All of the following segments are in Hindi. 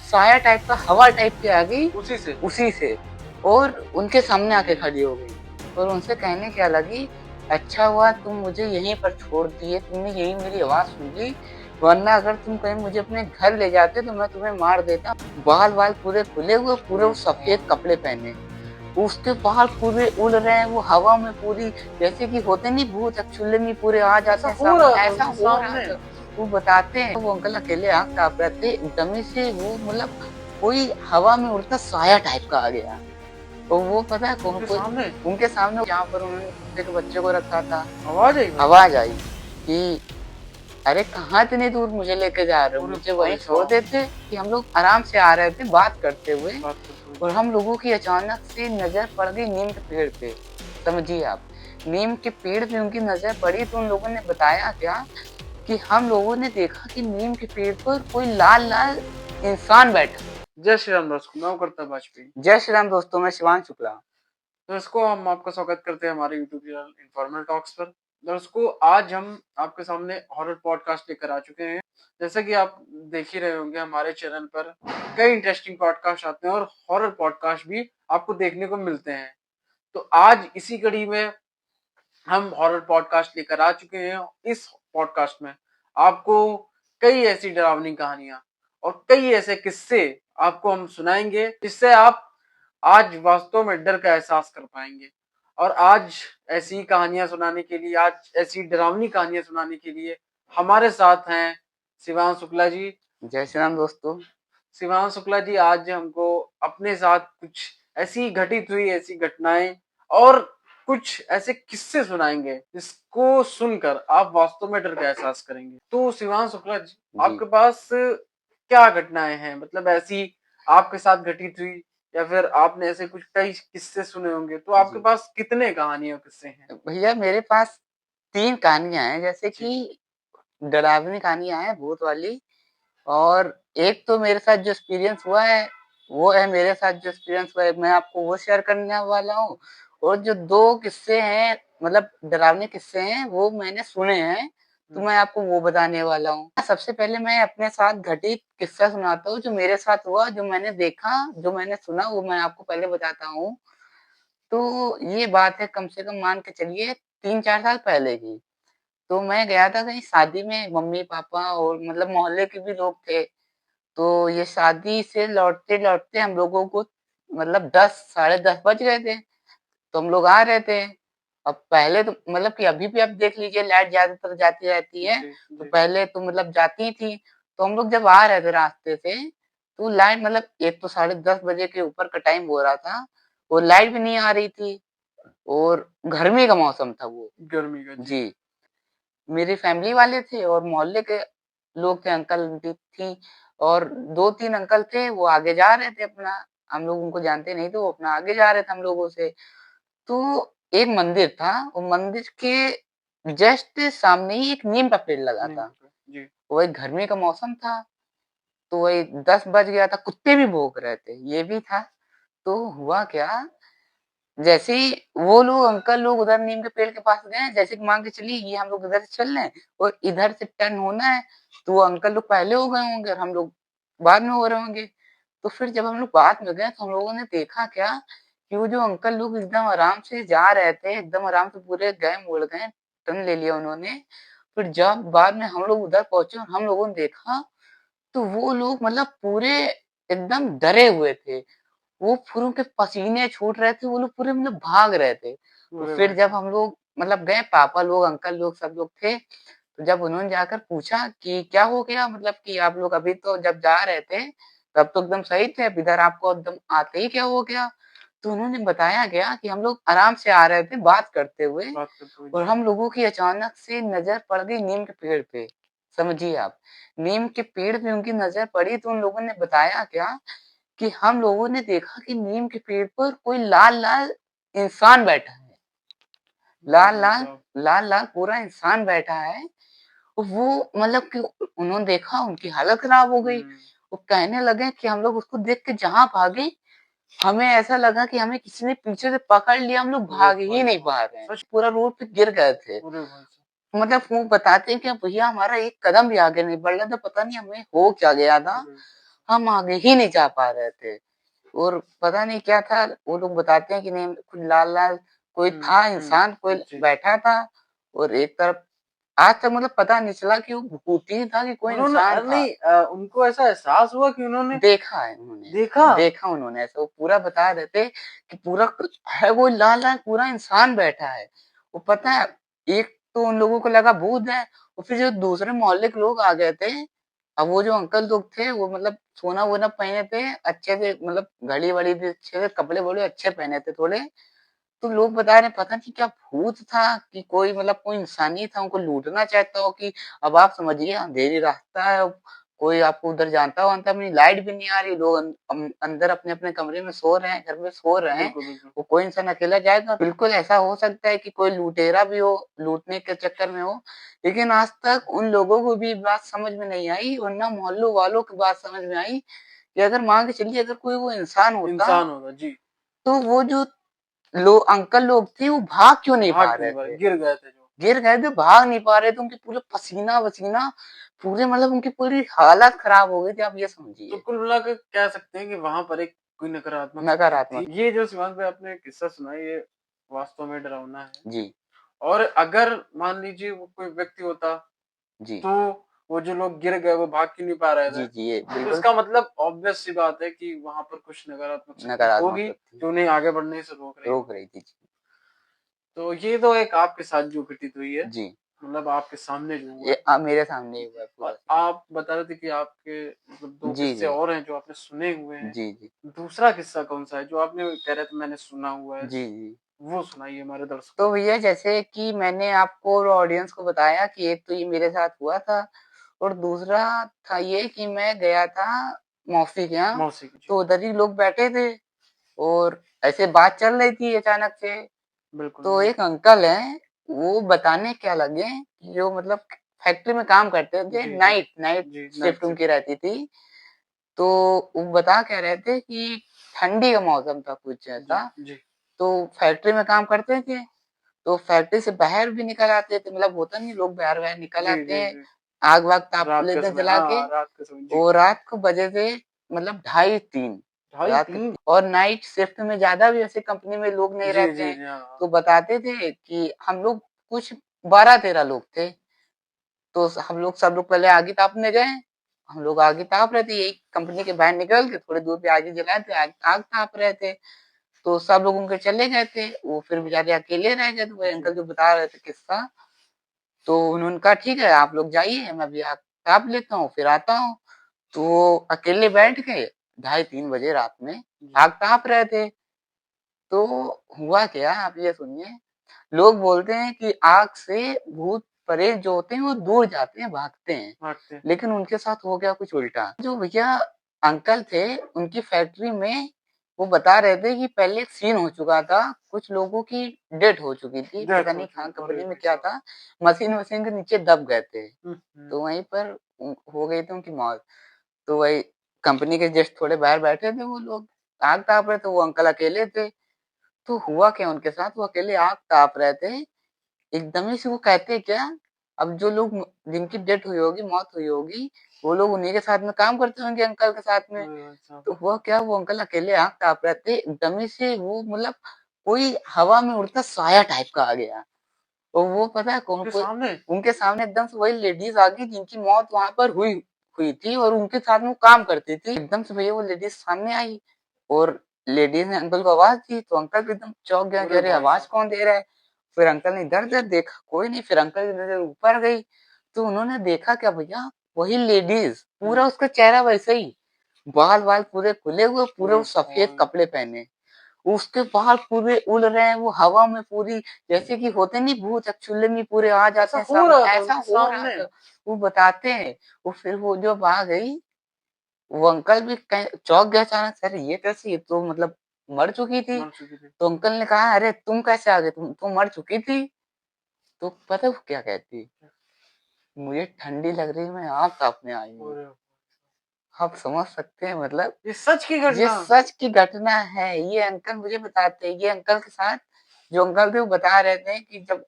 साया टाइप का, हवा टाइप की आ गई उसी से और उनके सामने आके खड़ी हो गई और उनसे कहने क्या लगी, अच्छा हुआ तुम मुझे यहीं पर छोड़ दिए, तुमने यही मेरी आवाज सुन ली, वरना अगर तुम कहीं मुझे अपने घर ले जाते तो मैं तुम्हें मार देता। बाल बाल पूरे खुले हुए, पूरे वो सफेद कपड़े पहने, उसके बाल पूरे उड़ रहे हैं, वो हवा में पूरी, जैसे कि होते नहीं भूत एक्चुअली में पूरे आ जाते हैं सामने, ऐसा हो रहा था। वो बताते हैं वो अंकल अकेले आँख ताप रहे थे, एकदम से वो मतलब कोई हवा में उड़ता साया टाइप का आ गया। तो वो पता है कौन, उनके सामने जहाँ पर उन्होंने कुत्ते के बच्चे को रखा था, आवाज आई कि अरे कहाँ इतनी दूर मुझे लेके जा रहे हो, मुझे वहीं छोड़ देते। कि हम लोग आराम से आ रहे थे बात करते हुए और हम लोगों की अचानक से नजर पड़ गई नीम के पेड़ पे। समझिए आप, नीम के पेड़ पे उनकी नजर पड़ी तो उन लोगों ने बताया क्या कि हम लोगों ने देखा कि नीम के पेड़ पर कोई लाल लाल इंसान बैठा। जय श्री राम दोस्तों, मैं करता वाजपेयी। जय श्री राम दोस्तों, मैं शिवान शुक्ला। दोस्तों हम आपका स्वागत करते हैं हमारे यूट्यूब चैनल इन्फॉर्मल टॉक्स पर। दोस्तों आज हम आपके सामने हॉरर पॉडकास्ट लेकर आ चुके हैं। जैसे कि आप देख ही रहे होंगे हमारे चैनल पर कई इंटरेस्टिंग पॉडकास्ट आते हैं और हॉरर पॉडकास्ट भी आपको देखने को मिलते हैं। तो आज इसी कड़ी में हम हॉरर पॉडकास्ट लेकर आ चुके हैं। इस पॉडकास्ट में आपको कई ऐसी डरावनी कहानियां और कई ऐसे किस्से आपको हम सुनाएंगे जिससे आप आज वास्तव में डर का एहसास कर पाएंगे। और आज ऐसी कहानियां सुनाने के लिए, आज ऐसी डरावनी कहानियां सुनाने के लिए हमारे साथ हैं शिवान शुक्ला जी। जय श्री राम दोस्तों। शिवान शुक्ला जी आज हमको अपने साथ कुछ ऐसी घटित हुई ऐसी घटनाएं और कुछ ऐसे किस्से सुनाएंगे जिसको सुनकर आप वास्तव में डर का एहसास करेंगे। तो शिवान शुक्ला जी, आपके पास क्या घटनाएं हैं, मतलब ऐसी आपके साथ घटित हुई या फिर आपने ऐसे कुछ कई किस्से सुने होंगे, तो आपके पास कितने कहानियां किस्से हैं? भैया मेरे पास 3 कहानियां हैं, जैसे कि डरावनी कहानियां हैं भूत वाली, और एक तो मेरे साथ जो एक्सपीरियंस हुआ है वो है, मेरे साथ जो एक्सपीरियंस हुआ है मैं आपको वो शेयर करने वाला हूँ। और जो 2 किस्से हैं मतलब डरावने किस्से हैं वो मैंने सुने हैं, तो मैं आपको वो बताने वाला हूँ। सबसे पहले मैं अपने साथ घटित किस्सा सुनाता हूँ जो मेरे साथ हुआ, जो मैंने देखा, जो मैंने सुना, वो मैं आपको पहले बताता हूँ। तो ये बात है कम से कम मान के चलिए 3-4 साल पहले की। तो मैं गया था कहीं शादी में, मम्मी-पापा और मतलब मोहल्ले के भी लोग थे। तो ये शादी से लौटते-लौटते हम लोगों को मतलब 10 साढ़े 10 बज गए थे। तो हम लोग आ रहे थे। अब पहले तो मतलब कि अभी भी आप देख लीजिए लाइट ज़्यादातर जाती रहती है। तो पहले तो मतलब जाती थी। तो हम लोग जब आ रहे थे रास्ते से, तो लाइट मतलब एक तो साढ़े 10 बजे के ऊपर का टाइम हो रहा था और लाइट भी नहीं आ रही थी और गर्मी का मौसम था वो। गर्मी का जी। मेरी फैमिली वाले थे और मोहल्ले के लोग थे, अंकल आंटी थी और 2-3 अंकल थे, वो आगे जा रहे थे अपना, हम लोग उनको जानते नहीं थे, वो अपना आगे जा रहे थे हम लोगों से। तो एक मंदिर था, वो मंदिर के जस्ट सामने ही एक नीम का पेड़ लगा था। वही गर्मी का मौसम था, तो वही 10 बज गया था, कुत्ते भी भौंक रहे थे, ये भी था। तो हुआ क्या, जैसे ही वो लोग अंकल लोग उधर नीम के पेड़ के पास गए, जैसे कि मान के चलिए ये हम लोग इधर से चल रहे हैं और इधर से टर्न होना है, तो वो अंकल लोग पहले हो गए होंगे और हम लोग बाद में हो रहे होंगे। तो फिर जब हम लोग बाद में गए तो हम लोगों ने देखा क्या कि वो जो अंकल लोग एकदम आराम से जा रहे थे, एकदम आराम से पूरे गए मुड़ गए, टर्न ले लिया उन्होंने। फिर जब बाद में हम लोग उधर पहुंचे और हम लोगों ने देखा तो वो लोग मतलब पूरे एकदम डरे हुए थे। वो फिर उनके पसीने छूट रहे थे, वो लोग पूरे मतलब भाग रहे थे। तो फिर जब हम लोग मतलब गए, पापा लोग, अंकल लोग सब लोग थे, तो जब उन्होंने जाकर पूछा कि क्या हो गया, मतलब कि आप लोग अभी तो जब जा रहे थे तब तो एकदम सही थे, अब इधर आपको एकदम आते ही क्या हो गया? तो उन्होंने बताया गया कि हम लोग आराम से आ रहे थे बात करते हुए और हम लोगों की अचानक से नज़र पड़ गई नीम के पेड़ पे। समझिए आप, नीम के पेड़ पे उनकी नज़र पड़ी तो उन लोगों ने बताया क्या कि हम लोगों ने देखा कि नीम के पेड़ पर कोई लाल-लाल इंसान बैठा है। लाल-लाल, लाल-लाल पूरा इंसान बैठा है। वो मतलब कि उन्होंने देखा, उनकी हालत खराब हो गई। वो कहने लगे कि हम लोग उसको देख के जहाँ भागे, हमें ऐसा लगा कि हमें किसी ने पीछे से पकड़ लिया, हम लोग भाग ही नहीं पा रहे हैं। पूरा रोड पे गिर गए थे। मतलब वो बताते हैं कि भैया हमारा एक कदम भी आगे नहीं बढ़ रहा था, पता नहीं हमें हो क्या गया था। हम आगे ही नहीं जा पा रहे थे। और पता नहीं क्या था, वो लोग बताते हैं कि नहीं कुछ लाल-लाल कोई था इंसान, कोई जी। बैठा था और एक तरफ आज तक मतलब पता नहीं चला कि वो भूत ही था कि कोई उन्होंने इंसान था। नहीं उनको ऐसा एहसास हुआ कि उन्होंने देखा है उन्होंने, देखा? देखा उन्होंने ऐसा वो पूरा बता रहे थे कि पूरा कुछ है वो लाल-लाल पूरा इंसान बैठा है। वो पता है एक तो उन लोगों को लगा भूत है और फिर जो दूसरे मोहल्ले के लोग आ गए थे, अब वो जो अंकल लोग थे वो मतलब सोना-वोना पहने थे, अच्छे से मतलब घड़ी-वड़ी भी अच्छे से, कपड़े बड़े अच्छे पहने थे थोड़े। तो लोग बता रहे हैं पता नहीं क्या भूत था कि कोई मतलब कोई इंसान ही था उनको लूटना चाहता हो कि अब आप समझिए अंधेरी रास्ता है, कोई आपको उधर जानता-वानता भी नहीं, लाइट भी नहीं आ रही, लोग अंदर अपने-अपने कमरे में सो रहे हैं, घर में सो रहे हैं, बिल्कुल, बिल्कुल। वो कोई इंसान अकेला जाएगा? बिल्कुल ऐसा हो सकता है कि कोई लुटेरा भी हो, लूटने के चक्कर में हो, लेकिन आज तक उन लोगों को भी बात समझ में नहीं आई, वरना मोहल्लों वालों की बात समझ में आई कि अगर मान के चलिए अगर कोई वो इंसान होता, इंसान होगा, जी। तो वो जो अंकल लोग थे वो भाग क्यों नहीं भाग पा क्यों रहे नहीं पा रहे, थे? गिर गए थे जो। गिर गए थे, भाग नहीं पा रहे थे, उनके पूरे पसीना-वसीना पूरे मतलब उनकी पूरी हालत खराब हो गई थी, आप ये तो समझिए। कुल मिलाकर कह सकते हैं कि वहाँ पर एक कोई नकारात्मक शक्ति थी। नकारात्मक। ये जो शिवांक भाई आपने किस्सा सुना ये वास्तव में डरावना है। जी, और अगर मान लीजिए वो कोई व्यक्ति होता, जी। तो वो जो लोग गिर गए वो भाग क्यों नहीं पा रहे थे, जी, जी, ये तो बिल्कुल इसका मतलब ऑब्वियस सी बात है कि वहाँ पर कुछ नकारात्मक शक्ति नकारात्मक होगी, शक्ति जो उन्हें आगे बढ़ने से रोक रही रोक होगी। रही थी। तो ये तो एक आपके साथ जो घटित हुई है, जी, मतलब आपके सामने जो हुआ ये है। मेरे सामने ही हुआ है पूरा और सीन। आप बता रहे थे कि आपके मतलब 2 जी, किस्से जी। और हैं जो आपने सुने हुए हैं। जी, जी। दूसरा किस्सा कौन-सा है जो आपने कह रहे थे मैंने सुना हुआ है? जी, जी। वो सुनाइए हमारे दर्शकों तो को। भैया जैसे कि मैंने आपको और ऑडियंस को बताया कि एक तो ये मेरे साथ हुआ था और दूसरा था ये कि मैं गया था मौसी के यहाँ, मौसी की, जी। तो उधर ही लोग बैठे थे और ऐसे बात चल रही थी अचानक से, बिल्कुल, तो जी। एक अंकल हैं, वो बताने क्या लगे कि जो मतलब फैक्ट्री में काम करते थे, जी, जी। नाइट नाइट जी, शिफ्ट नाइट शिफ्ट। उनकी रहती थी, तो वो बता क्या रहे थे कि ठंडी का मौसम था कुछ जी, ऐसा, जी। तो फैक्ट्री में काम करते थे, तो फैक्ट्री से बाहर भी निकल आते थे, मतलब होता नहीं लोग बाहर-वाहर निकल जी, आते जी, हैं, जी। आग-वाग ताप रात के लेते हैं समय जला के हाँ, रात के समय, जी। और रात को बजे थे मतलब ढाई 3 ढाई रात के 3 और नाइट शिफ्ट में ज़्यादा भी ऐसे कंपनी में लोग नहीं जी, रहते जी, हैं, जी, हाँ, हाँ। तो बताते थे कि हम लोग कुछ 12-13 लोग थे, तो हम लोग सब लोग पहले आग ही तापने गए, हम लोग आग ही ताप रहे थे, यही कंपनी के बाहर निकल के थोड़ी दूर पे आग ही जलाए थे, आग आग ताप रहे थे। तो सब लोग उनके चले गए थे, वो फिर बेचारे अकेले रह गए थे, वो जी। अंकल जो बता रहे थे किस्सा, तो उन्होंने कहा ठीक है आप लोग जाइए, मैं अभी आग ताप लेता हूँ, फिर आता हूँ। तो वो अकेले बैठ के ढाई 3 बजे रात में जी। आग ताप रहे थे, तो हुआ क्या आप ये सुनिए, लोग बोलते हैं कि आग से भूत-प्रेत जो होते हैं वो दूर जाते हैं, भागते हैं, भागते हैं। लेकिन उनके साथ हो गया कुछ उल्टा। जो भैया अंकल थे, उनकी फैक्ट्री में वो बता रहे थे कि पहले एक सीन हो चुका था, कुछ लोगों की डेथ हो चुकी थी, पता डेथ हो नहीं चुकी, कहाँ अरे कंपनी में भाई क्या साहब! था, मशीन-वशीन के नीचे दब गए थे, हुँ, हुँ। तो वहीं पर हो गई थी उनकी मौत। तो वही कंपनी के जस्ट थोड़े बाहर बैठे थे वो लोग, आग ताप रहे थे, वो अंकल अकेले थे। तो हुआ क्या उनके साथ, वो अकेले आग ताप रहे थे, एकदम ही से वो कहते क्या, अब जो लोग जिनकी डेथ हुई होगी, मौत हुई होगी, वो लोग उन्हीं के साथ में काम करते होंगे अंकल के साथ में। अरे भाई साहब! तो हुआ क्या, वो अंकल अकेले आग ताप रहे थे, एकदम ही से वो मतलब कोई हवा में उड़ता साया टाइप का आ गया। और वो पता है कौन उनके कोई सामने? उनके सामने एकदम से वही लेडीज आ गई जिनकी मौत वहां पर हुई हुई थी और उनके साथ में वो काम करती थी, एकदम से भैया वो लेडीज सामने आई और लेडीज ने अंकल को आवाज दी, तो अंकल भी एकदम चौंक गया कि अरे अरे भाई आवाज साहब! कौन दे रहा है। फिर अंकल ने इधर-उधर देखा, कोई नहीं, फिर अंकल की नजर ऊपर गई, तो उन्होंने देखा क्या भैया, वही लेडीज, हुँ। पूरा उसका चेहरा वैसे ही, बाल-वाल पूरे खुले हुए, पूरे अरे वो सफेद भाई! कपड़े पहने, उसके बाल पूरे उड़ रहे हैं, वो हवा में पूरी जैसे कि होते नहीं भूत एक्चुअली में पूरे आ ऐसा जाते हैं हो सामने, रहा था ऐसा उनके हो रहा सामने? था। वो बताते हैं, वो फिर वो जब आ गई, वो अंकल भी कहीं चौंक गए अचानक से, अरे ये कैसे, ये तो मतलब मर चुकी थी। मर चुकी थी। तो अंकल ने कहा, अरे तुम कैसे आ गए, तुम मर चुकी थी। तो पता है वो क्या कहती, मुझे ठंडी लग रही है, मैं आग तापने आई हूँ। अरे! आप समझ सकते हैं मतलब, ये सच की ये घटना? सच की घटना है, ये अंकल मुझे बताते हैं, ये अंकल के साथ जो अंकल थे वो बता रहे थे कि जब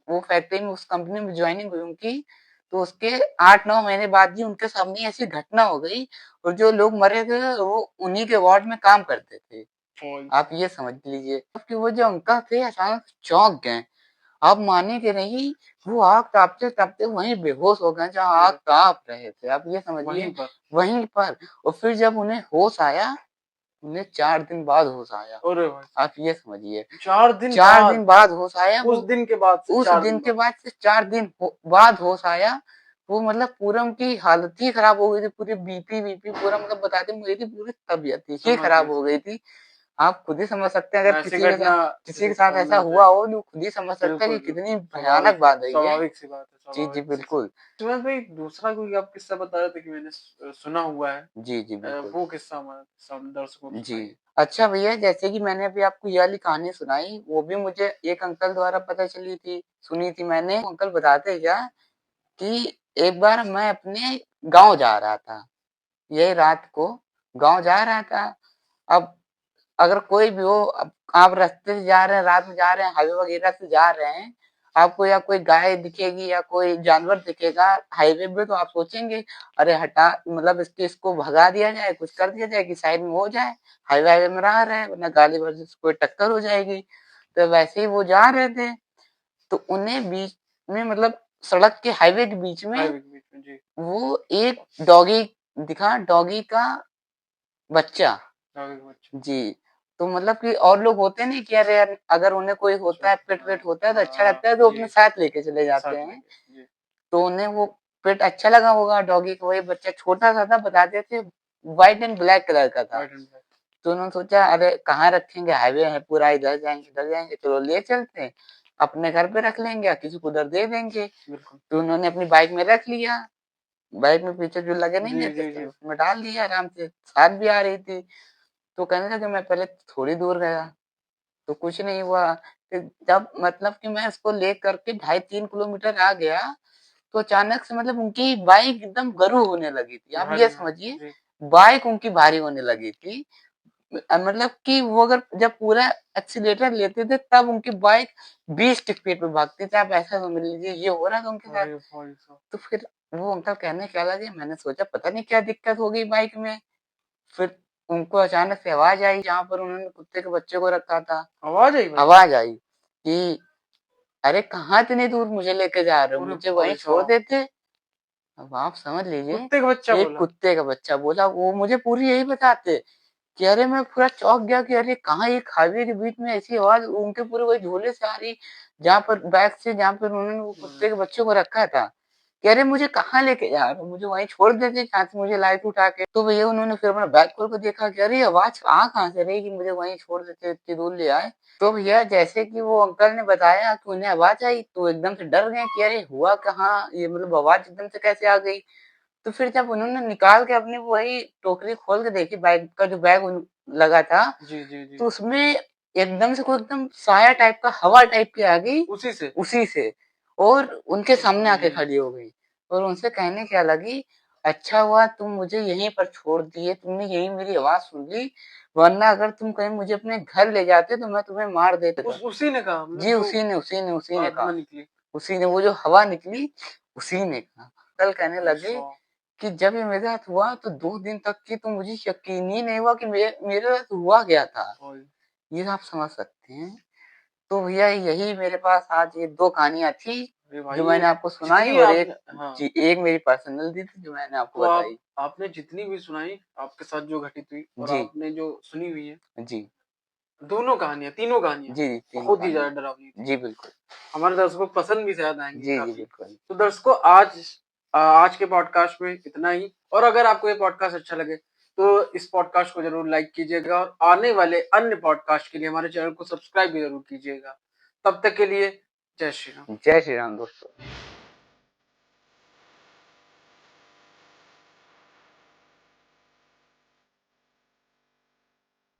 वो फैक्ट्री में उस कंपनी में ज्वाइनिंग हुई उनकी, तो उसके 8-9 महीने बाद ही उनके सामने ऐसी घटना हो गई और जो लोग मरे थे वो उन्हीं के वार्ड में काम करते थे। आप ये समझ लीजिए कि वो जो अंकल थे अचानक चौंक गए। आप मानेंगे नहीं, वो आग तापते-तापते वहीं बेहोश हो गए जहाँ आग ताप रहे थे। आप ये समझिए वहीं पर। और फिर जब उन्हें होश आया, उन्हें 4 दिन बाद होश आया। अरे भाई! आप ये समझिए 4 दिन 4 दिन बाद होश आया। उस दिन के बाद से उस 4 दिन दिन के बाद से 4 दिन बाद होश आया। वो मतलब पूरा उनकी हालत ही खराब हो गई थी। पूरी बीपी पूरा मतलब बताते मेरी पूरी तबीयत ही खराब हो गई थी। आप खुद ही समझ सकते हैं अगर किसी के साथ ऐसा हुआ हो तो खुद ही समझ सकता है कि कितनी भयानक बात है ये। स्वाभाविक सी बात है। जी, जी, बिल्कुल। सुमन भाई दूसरा कोई आप किस्सा बता रहे थे कि मैंने सुना हुआ है। जी, जी, बिल्कुल। वो किस्सा हमारे दर्शकों को जी। अच्छा भैया जैसे कि मैंने अभी आपको ये वाली कहानी सुनाई, वो भी मुझे एक अंकल द्वारा पता चली थी, सुनी थी मैंने। अंकल बताते क्या कि एक बार मैं अपने गाँव जा रहा था। यही रात को गाँव जा रहा था। अब अगर कोई भी हो, अब आप रास्ते से जा रहे हैं, रात में जा रहे हैं, हाईवे वगैरह से जा रहे हैं, आपको या कोई गाय दिखेगी या कोई जानवर दिखेगा हाईवे पे तो आप सोचेंगे, अरे हटा मतलब इसको भगा दिया जाए, कुछ कर दिया जाए कि साइड में हो जाए, हाईवे में रहा रहे वरना गाड़ी वाले से कोई टक्कर हो जाएगी। तो वैसे ही वो जा रहे थे, तो उन्हें बीच में मतलब सड़क के हाईवे के बीच में जी। वो एक डॉगी दिखा, डॉगी का बच्चा। जी, तो मतलब कि और लोग होते नहीं कि अरे यार अगर उन्हें कोई होता है, पेट-वेट होता है तो अच्छा लगता है तो अपने साथ लेके चले जाते हैं। तो उन्हें वो पेट अच्छा लगा होगा डॉगी को, वही बच्चा छोटा-सा था बताते थे, व्हाइट एंड ब्लैक कलर का था। तो उन्होंने सोचा अरे कहाँ रखेंगे, हाईवे है पूरा, इधर जाएँगे, चलो ले चलते हैं, अपने घर पे रख लेंगे या किसी को उधर दे देंगे। तो उन्होंने अपनी बाइक में रख लिया, बाइक में पीछे जो लगे नहीं रहते उसमें डाल दिया आराम से, साथ भी आ रही थी। तो कहने लगे मैं पहले थोड़ी दूर गया, तो कुछ नहीं हुआ। फिर जब मतलब कि मैं इसको लेकर के 2.5-3 किलोमीटर आ गया, तो अचानक से मतलब उनकी बाइक एकदम गरू होने लगी थी। आप ये समझिए बाइक उनकी भारी होने लगी थी। मतलब कि वो अगर जब पूरा एक्सीलेटर लेते थे तब उनकी बाइक 20 की स्पीड पे भागती थी। आप ऐसा समझ लीजिए ये हो रहा था उनके साथ। तो फिर वो अंकल कहने क्या लगे, मैंने सोचा पता नहीं क्या दिक्कत हो गई बाइक में। फिर उनको अचानक से आवाज़ आई जहाँ पर उन्होंने कुत्ते के बच्चे को रखा था। आवाज़ आई कि अरे कहाँ इतनी दूर मुझे लेके जा रहे हो? मुझे वहीं छोड़ देते। अब आप समझ लीजिए एक कुत्ते का बच्चा बोला, वो मुझे पूरी यही बताते कि अरे मैं पूरा चौंक गया कि अरे कहाँ ये हाईवे के बीच में ऐसी आवाज़ उनके पूरे वही झोले से आ रही, जहाँ पर बैग से जहाँ पर उन्होंने वो कुत्ते के बच्चे को रखा था। कह रहे मुझे कहाँ लेके जा रहे हो? मुझे वहीं छोड़ देते जहाँ से मुझे लाए थे उठा के। तो भैया उन्होंने फिर अपना बैग खोल के देखा कि अरे आवाज़ आ कहाँ से रही कि मुझे वहीं छोड़ देते इतनी दूर ले आए। तो भैया जैसे कि वो अंकल ने बताया कि उन्हें आवाज़ आई तो एकदम से डर गए कि अरे हुआ कहाँ? ये मतलब आवाज़ एकदम से कैसे आ गई? तो फिर जब उन्होंने निकाल के अपनी वही टोकरी खोल के देखी बाइक का जो बैग लगा था, तो उसमें एकदम से कोई एकदम साया टाइप का हवा टाइप की आ गई उसी से और उनके सामने आके खड़ी हो गई और उनसे कहने क्या लगी, अच्छा हुआ तुम मुझे यहीं पर छोड़ दिए, तुमने यही मेरी आवाज़ सुन ली, वरना अगर तुम कहीं मुझे अपने घर ले जाते तो मैं तुम्हें मार देता। उसी ने कहा जी उसी ने कहा। उसी ने वो जो हवा निकली उसी ने कहा। कल कहने लगे कि जब ये मेरे साथ हुआ तो 2 दिन तक की तो मुझे यकीन ही नहीं हुआ कि मेरे साथ हुआ क्या था। ये आप समझ सकते हैं। तो भैया यही मेरे पास आज ये 2 कहानियाँ थी जो मैंने आपको सुनाई और एक जी एक मेरी पर्सनल थी जो मैंने आपको बताई। आपने जितनी भी सुनाई आपके साथ जो घटित हुई और आपने जो सुनी हुई है जी। दोनों कहानियाँ, तीनों कहानियाँ जी, बहुत ही ज़्यादा डरावनी थी। जी, बिल्कुल। हमारे दर्शकों को पसंद भी शायद आएँगी जी, काफ़ी। बिल्कुल। तो दर्शकों आज के पॉडकास्ट में इतना ही और अगर आपको ये पॉडकास्ट अच्छा लगे तो इस पॉडकास्ट को ज़रूर लाइक कीजिएगा और आने वाले अन्य पॉडकास्ट के लिए हमारे चैनल को सब्सक्राइब भी ज़रूर कीजिएगा। तब तक के लिए जय श्री राम। जय श्री राम दोस्तों।